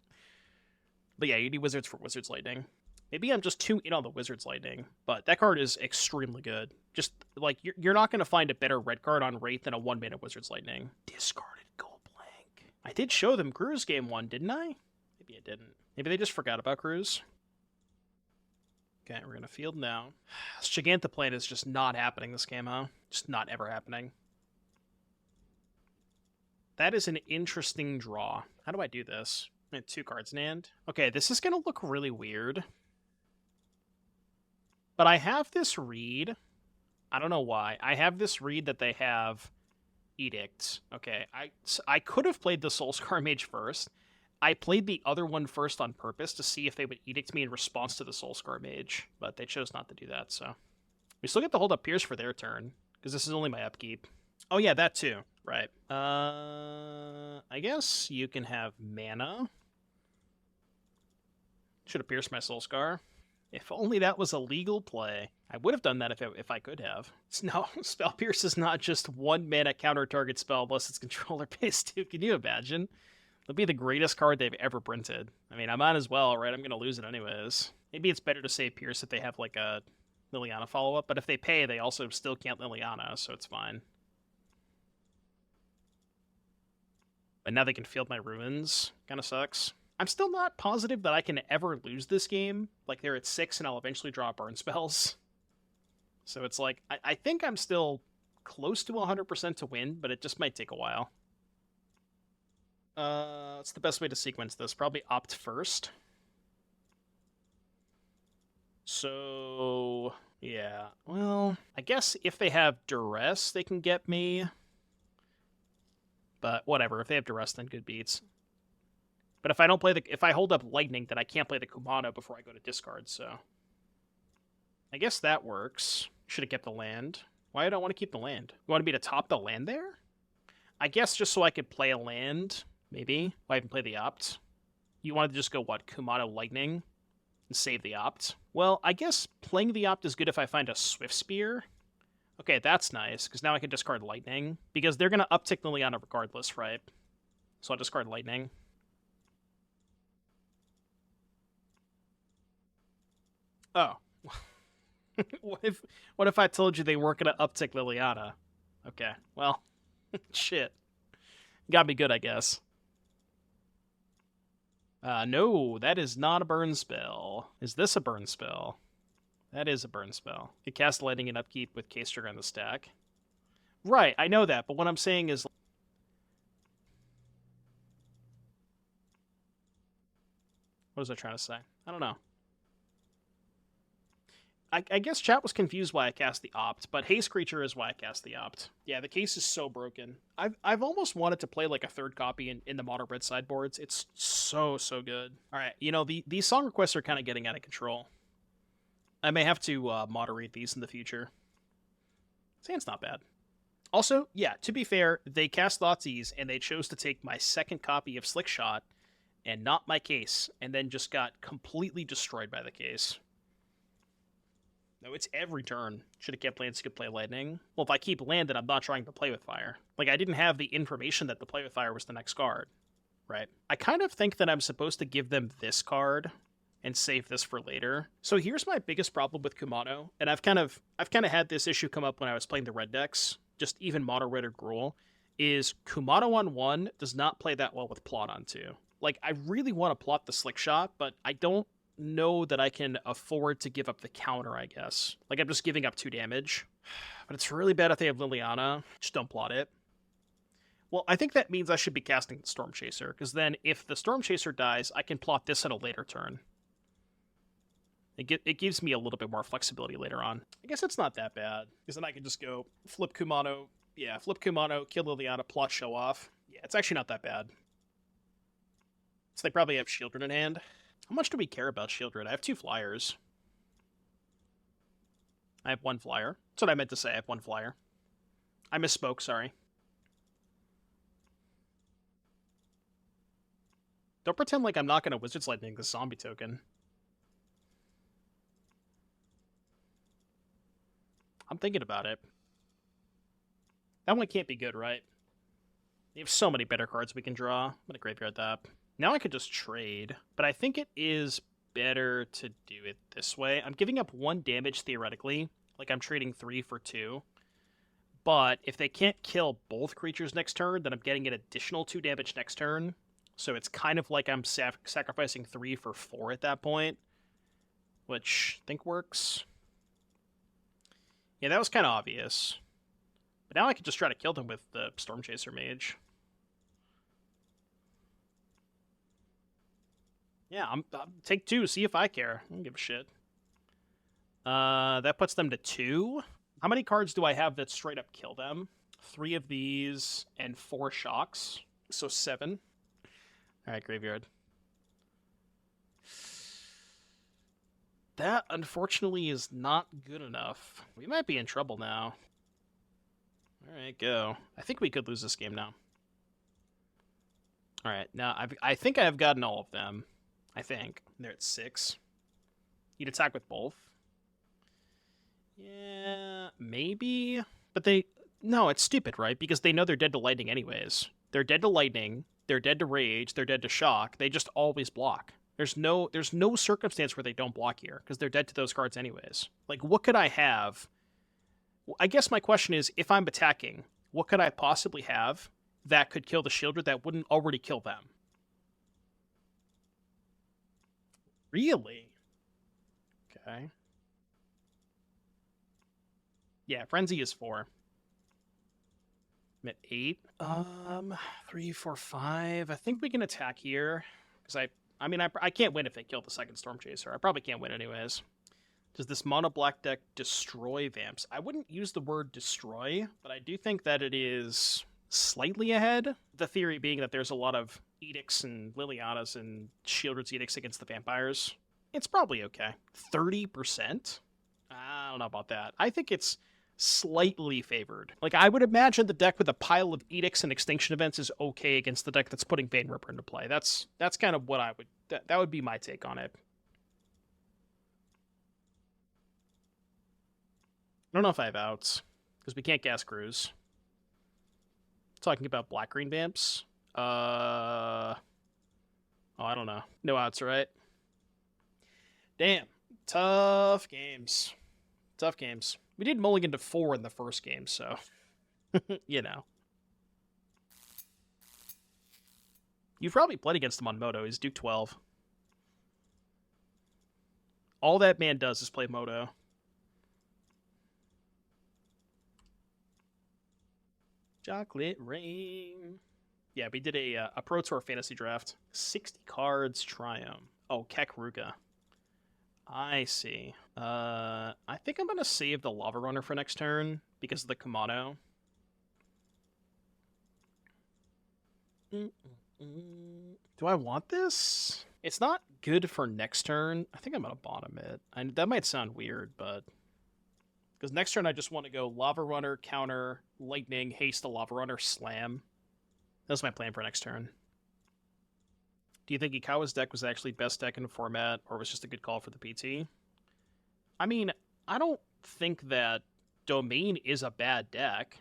But yeah, you need Wizards for Wizard's Lightning. Maybe I'm just too in on the Wizard's Lightning, but that card is extremely good. Just, like, you're not going to find a better red card on Wraith than a 1-mana Wizard's Lightning. Discarded Go Blank. I did show them Cruise game 1, didn't I? Maybe I didn't. Maybe they just forgot about Cruise. Okay, we're going to field now. This Giganthoplane is just not happening this game, huh? Just not ever happening. That is an interesting draw. How do I do this? I have 2 cards in hand. Okay, this is going to look really weird. But I have this read. I don't know why. I have this read that they have Edict. Okay, I could have played the Soulscar Mage first. I played the other one first on purpose to see if they would Edict me in response to the Soulscar Mage, but they chose not to do that, so. We still get to hold up Pierce for their turn, because this is only my upkeep. Oh yeah, that too. Right. I guess you can have mana. Should have pierced my Soulscar. If only that was a legal play. I would have done that if I could have. No, Spell Pierce is not just 1 mana counter target spell unless it's controller based too. Can you imagine? It'll be the greatest card they've ever printed. I mean, I might as well, right? I'm going to lose it anyways. Maybe it's better to say Pierce if they have like a Liliana follow-up, but if they pay, they also still can't Liliana, so it's fine. But now they can field my Ruins. Kind of sucks. I'm still not positive that I can ever lose this game. Like, they're at 6 and I'll eventually draw burn spells. So it's like, I think I'm still close to 100% to win, but it just might take a while. What's the best way to sequence this? Probably opt first. So, yeah. Well, I guess if they have Duress, they can get me. But whatever, if they have Duress, then good beats. But if I don't play if I hold up Lightning, then I can't play the Kumano before I go to discard, so. I guess that works. Should have kept the land. Why do I want to keep the land? You wanted me to top the land there? I guess just so I could play a land, maybe. Why even play the opt? You wanted to just go, what, Kumano Lightning? And save the opt? Well, I guess playing the opt is good if I find a Swiftspear. Okay, that's nice, because now I can discard Lightning. Because they're going to uptick Liliana regardless, right? So I'll discard Lightning. Oh. What if I told you they weren't going to uptick Liliana? Okay, well, shit. Got me good, I guess. No, that is not a burn spell. Is this a burn spell? That is a burn spell. You cast Lightning and upkeep with Case Trigger on the stack. Right, I know that, but what I'm saying is... What was I trying to say? I don't know. I guess chat was confused why I cast the opt, but Haste Creature is why I cast the opt. Yeah, the case is so broken. I've almost wanted to play like a third copy in the Mono Red sideboards. It's so good. Alright, you know, these song requests are kind of getting out of control. I may have to moderate these in the future. Sand's not bad. Also, yeah, to be fair, they cast Thoughtseize, and they chose to take my second copy of Slickshot, and not my case, and then just got completely destroyed by the case. No, it's every turn. Should have kept land so could play Lightning. Well, if I keep land, then I'm not trying to play with Fire. Like, I didn't have the information that the play with Fire was the next card. Right? I kind of think that I'm supposed to give them this card and save this for later. So here's my biggest problem with Kumano, and I've kind of had this issue come up when I was playing the red decks, just even Mono Red or Gruul, is Kumano on 1 does not play that well with Plot on 2. Like, I really want to plot the Slickshot, but I don't know that I can afford to give up the counter, I guess. Like, I'm just giving up 2 damage. But it's really bad if they have Liliana. Just don't plot it. Well, I think that means I should be casting the Storm Chaser, because then if the Storm Chaser dies, I can plot this at a later turn. It gives me a little bit more flexibility later on. I guess it's not that bad, because then I can just go flip Kumano. Yeah, flip Kumano, kill Liliana, plot Show Off. Yeah, it's actually not that bad. So they probably have Shieldred in hand. How much do we care about Shieldred? I have 2 flyers. I have 1 flyer. That's what I meant to say. I have 1 flyer. I misspoke, sorry. Don't pretend like I'm not going to Wizard's Lightning this zombie token. I'm thinking about it. That one can't be good, right? We have so many better cards we can draw. I'm going to graveyard that. Now I could just trade, but I think it is better to do it this way. I'm giving up 1 damage theoretically, like I'm trading 3 for 2. But if they can't kill both creatures next turn, then I'm getting an additional 2 damage next turn. So it's kind of like I'm sacrificing 3 for 4 at that point. which I think works. Yeah, that was kind of obvious. But now I can just try to kill them with the Storm Chaser Mage. Yeah, I'm take 2, see if I care. I don't give a shit. That puts them to 2. How many cards do I have that straight up kill them? 3 of these and 4 shocks. So 7. Alright, Graveyard. That, unfortunately, is not good enough. We might be in trouble now. Alright, go. I think we could lose this game now. Alright, now I think I've gotten all of them. I think. They're at 6. You'd attack with both. Yeah, maybe. But they... No, it's stupid, right? Because they know they're dead to lightning anyways. They're dead to lightning, they're dead to rage, they're dead to shock. They just always block. There's no circumstance where they don't block here, because they're dead to those cards anyways. Like, what could I have? I guess my question is, if I'm attacking, what could I possibly have that could kill the Shieldred that wouldn't already kill them? Really? Okay. Yeah, Frenzy is 4. I'm at 8. 3, 4, 5. I think we can attack here. Because I can't win if they kill the second Storm Chaser. I probably can't win anyways. Does this mono black deck destroy Vamps? I wouldn't use the word destroy, but I do think that it is slightly ahead. The theory being that there's a lot of Edicts and Lilianas and Shieldred's Edicts against the Vampires. It's probably okay. 30%? I don't know about that. I think it's slightly favored. Like, I would imagine the deck with a pile of Edicts and Extinction Events is okay against the deck that's putting Bane Ripper into play. That's kind of what I would... That would be my take on it. I don't know if I have outs, because we can't gas cruise. Talking about black-green Vamps. Oh, I don't know. No outs, right? Damn. Tough games. Tough games. We did mulligan to 4 in the first game, so... you know. You've probably played against him on Moto. He's Duke 12. All that man does is play Moto. Chocolate Rain. Yeah, we did a Pro Tour fantasy draft. 60 cards, Triumph. Oh, Kekruga. I see. I think I'm going to save the Lavarunner for next turn because of the Kumano. Do I want this? It's not good for next turn. I think I'm going to bottom it. That might sound weird, but... Because next turn I just want to go Lavarunner, counter, lightning, haste the Lavarunner, slam. That's my plan for next turn. Do you think Ikawa's deck was actually best deck in the format, or was just a good call for the PT? I mean, I don't think that Domain is a bad deck,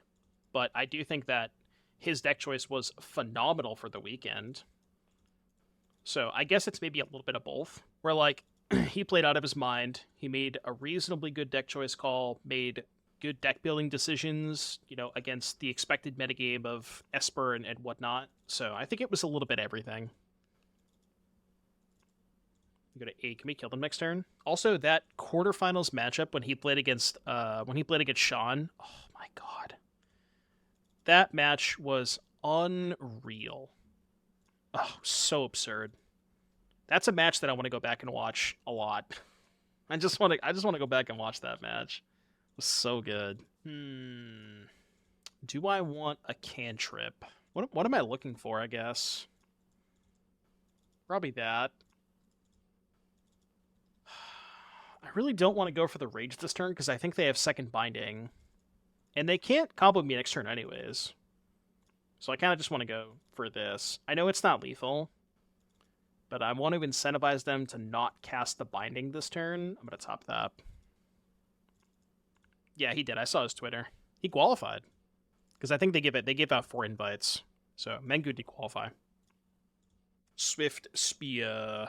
but I do think that his deck choice was phenomenal for the weekend. So I guess it's maybe a little bit of both. Where, like, he played out of his mind, he made a reasonably good deck choice call, made good deck building decisions, you know, against the expected metagame of Esper and whatnot. So I think it was a little bit everything. Go to 8. Can we kill them next turn? Also, that quarterfinals matchup when he played against Sean. Oh my god, that match was unreal. Oh, so absurd. That's a match that I want to go back and watch a lot. I just want to go back and watch that match. It was so good. Do I want a cantrip? What am I looking for? I guess probably that. I really don't want to go for the Rage this turn, because I think they have second binding. And they can't combo me next turn anyways. So I kind of just want to go for this. I know it's not lethal, but I want to incentivize them to not cast the binding this turn. I'm going to top that. Yeah, he did. I saw his Twitter. He qualified. Because I think they give out 4 invites. So, Mengu did qualify. Swiftspear.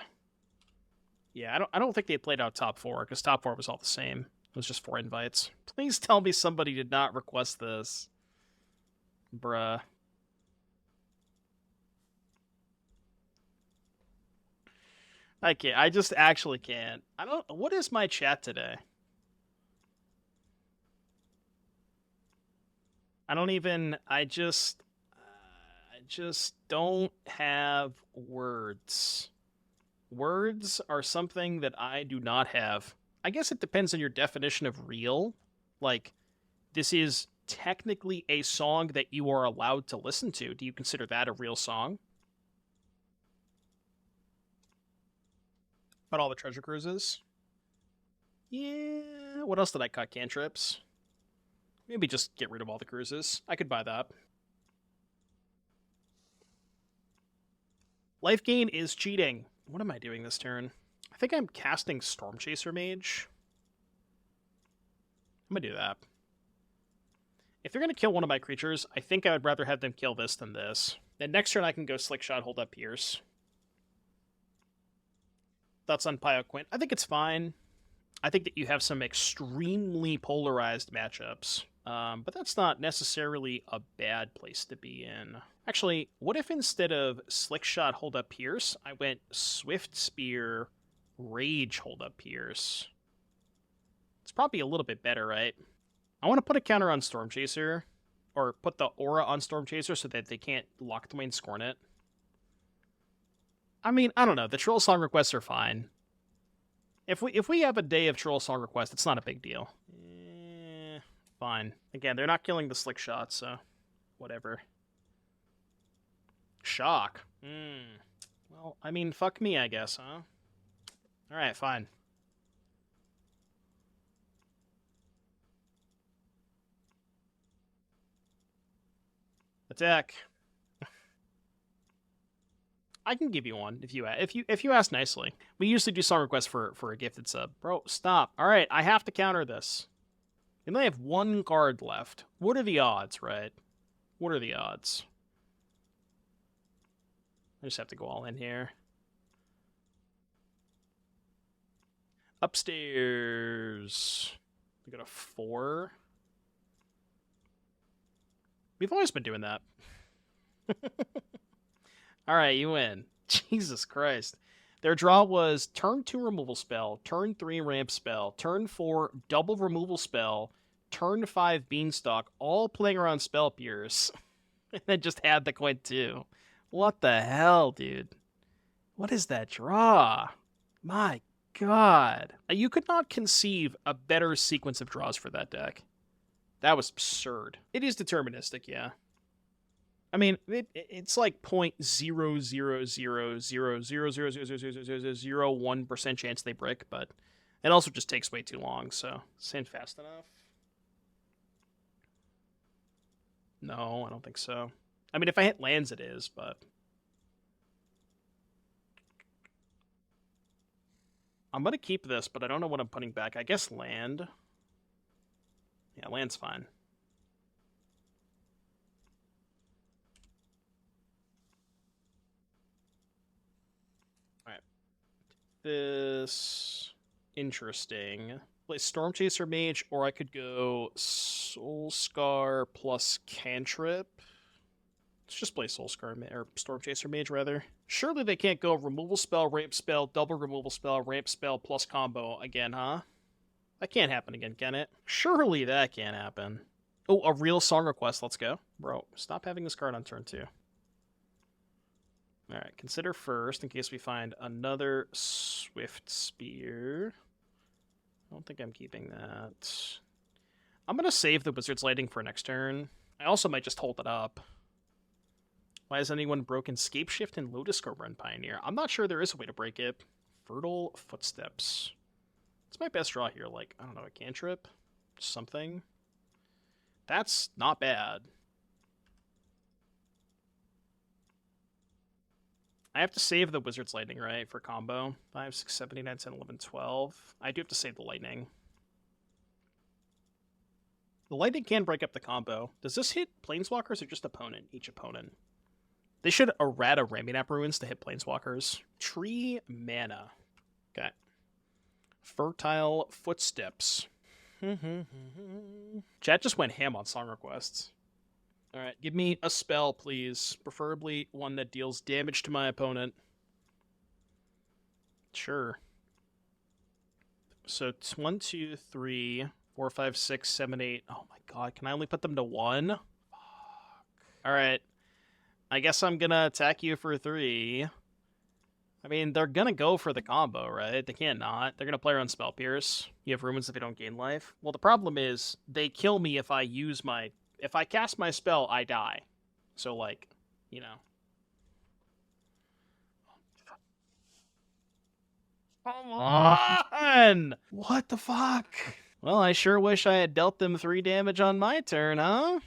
Yeah, I don't think they played out top 4, because top 4 was all the same. It was just 4 invites. Please tell me somebody did not request this. Bruh. I can't. I just actually can't. I don't. What is my chat today? I don't even. I just don't have words. Words are something that I do not have. I guess it depends on your definition of real. Like, this is technically a song that you are allowed to listen to. Do you consider that a real song? About all the treasure cruises? Yeah. What else did I cut? Cantrips? Maybe just get rid of all the cruises. I could buy that. Life gain is cheating. What am I doing this turn? I think I'm casting Stormchaser Mage. I'm gonna do that. If they're gonna kill one of my creatures, I think I would rather have them kill this than this. Then next turn I can go Slickshot, hold up Pierce. Thoughts on Pio Quint? I think it's fine. I think that you have some extremely polarized matchups. But that's not necessarily a bad place to be in. Actually, what if instead of Slickshot Hold Up Pierce, I went Swiftspear Rage Hold Up Pierce? It's probably a little bit better, right? I want to put a counter on Stormchaser, or put the aura on Stormchaser so that they can't Lockthwain Scorn it. I mean, I don't know. The Troll Song requests are fine. If we have a day of Troll Song requests, it's not a big deal. Fine. Again, they're not killing the Slick Shot, so whatever. Shock. Well, I mean, fuck me, I guess, huh? Alright, fine. Attack. I can give you one if you ask nicely. We usually do song requests for a gifted sub. Bro, stop. Alright, I have to counter this. We only have one card left. What are the odds, right? What are the odds? I just have to go all in here. Upstairs. We got a 4. We've always been doing that. Alright, you win. Jesus Christ. Their draw was turn 2 removal spell, turn 3 ramp spell, turn 4 double removal spell, turn 5 beanstalk, all playing around spell pierce. And then just had the coin too. What the hell, dude? What is that draw? My god. You could not conceive a better sequence of draws for that deck. That was absurd. It is deterministic, yeah. I mean, it's like 0.00000000001% chance they brick, but it also just takes way too long, so this ain't fast enough. No, I don't think so. I mean, if I hit lands, it is, but... I'm going to keep this, but I don't know what I'm putting back. I guess land. Yeah, land's fine. Alright. This... Interesting. Play Stormchaser Mage, or I could go Soulscar plus Cantrip. Let's just play Soulscar, or Stormchaser Mage, rather. Surely they can't go removal spell, ramp spell, double removal spell, ramp spell, plus combo again, huh? That can't happen again, can it? Surely that can't happen. Oh, a real song request, let's go. Bro, stop having this card on turn 2. Alright, consider first, in case we find another Swiftspear. I don't think I'm keeping that. I'm going to save the Wizard's Lighting for next turn. I also might just hold it up. Why has anyone broken Scapeshift and Lotus Cobra in Pioneer? I'm not sure there is a way to break it. Fertile Footsteps. It's my best draw here, like, I don't know, a cantrip? Something? That's not bad. I have to save the Wizard's Lightning, right, for combo. 5, 6, 7, 8, 9, 10, 11, 12. I do have to save the Lightning. The Lightning can break up the combo. Does this hit Planeswalkers or just opponent? Each opponent. They should errata Raminap Ruins to hit Planeswalkers. Tree mana. Okay. Fertile Footsteps. Chat just went ham on song requests. Alright, give me a spell, please. Preferably one that deals damage to my opponent. Sure. So it's 1, 2, 3, 4, 5, 6, 7, 8. Oh my god, can I only put them to 1? Fuck. Alright. I guess I'm gonna attack you for 3. I mean, they're gonna go for the combo, right? They can't not. They're gonna play around Spell Pierce. You have Ruins if they don't gain life. Well, the problem is, they kill me if I use my... If I cast my spell, I die. So, like, you know... Come on! What the fuck? Well, I sure wish I had dealt them 3 damage on my turn, huh?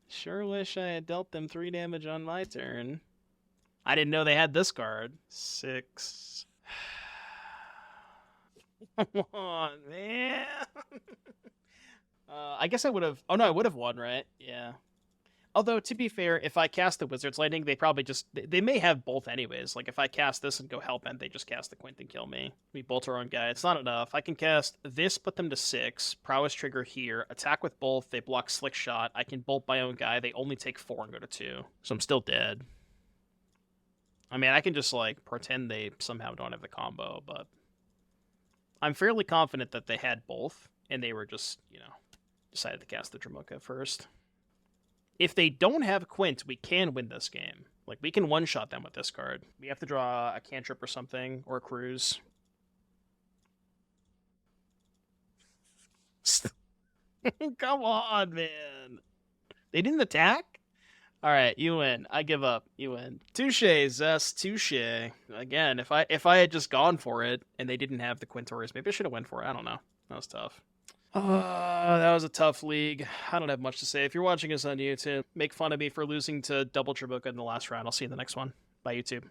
Sure wish I had dealt them 3 damage on my turn. I didn't know they had this card. 6. Come on, man. I guess I would have... Oh, no, I would have won, right? Yeah. Although, to be fair, if I cast the Wizard's Lightning, they probably just... They may have both anyways. Like, if I cast this and go Hellbent, they just cast the Quint and kill me. We bolt our own guy. It's not enough. I can cast this, put them to 6. Prowess trigger here. Attack with both. They block Slickshot. I can bolt my own guy. They only take 4 and go to 2. So I'm still dead. I mean, I can just, like, pretend they somehow don't have the combo, but... I'm fairly confident that they had both, and they were just, you know, decided to cast the Dromoka first. If they don't have Quint, we can win this game. Like, we can one-shot them with this card. We have to draw a cantrip or something, or a cruise. Come on, man. They didn't attack? Alright, you win. I give up. You win. Touche, Zest. Touche. Again, if I had just gone for it, and they didn't have the Quintorious, maybe I should have went for it. I don't know. That was tough. That was a tough league. I don't have much to say. If you're watching us on YouTube, make fun of me for losing to double Dromoka in the last round. I'll see you in the next one. Bye, YouTube.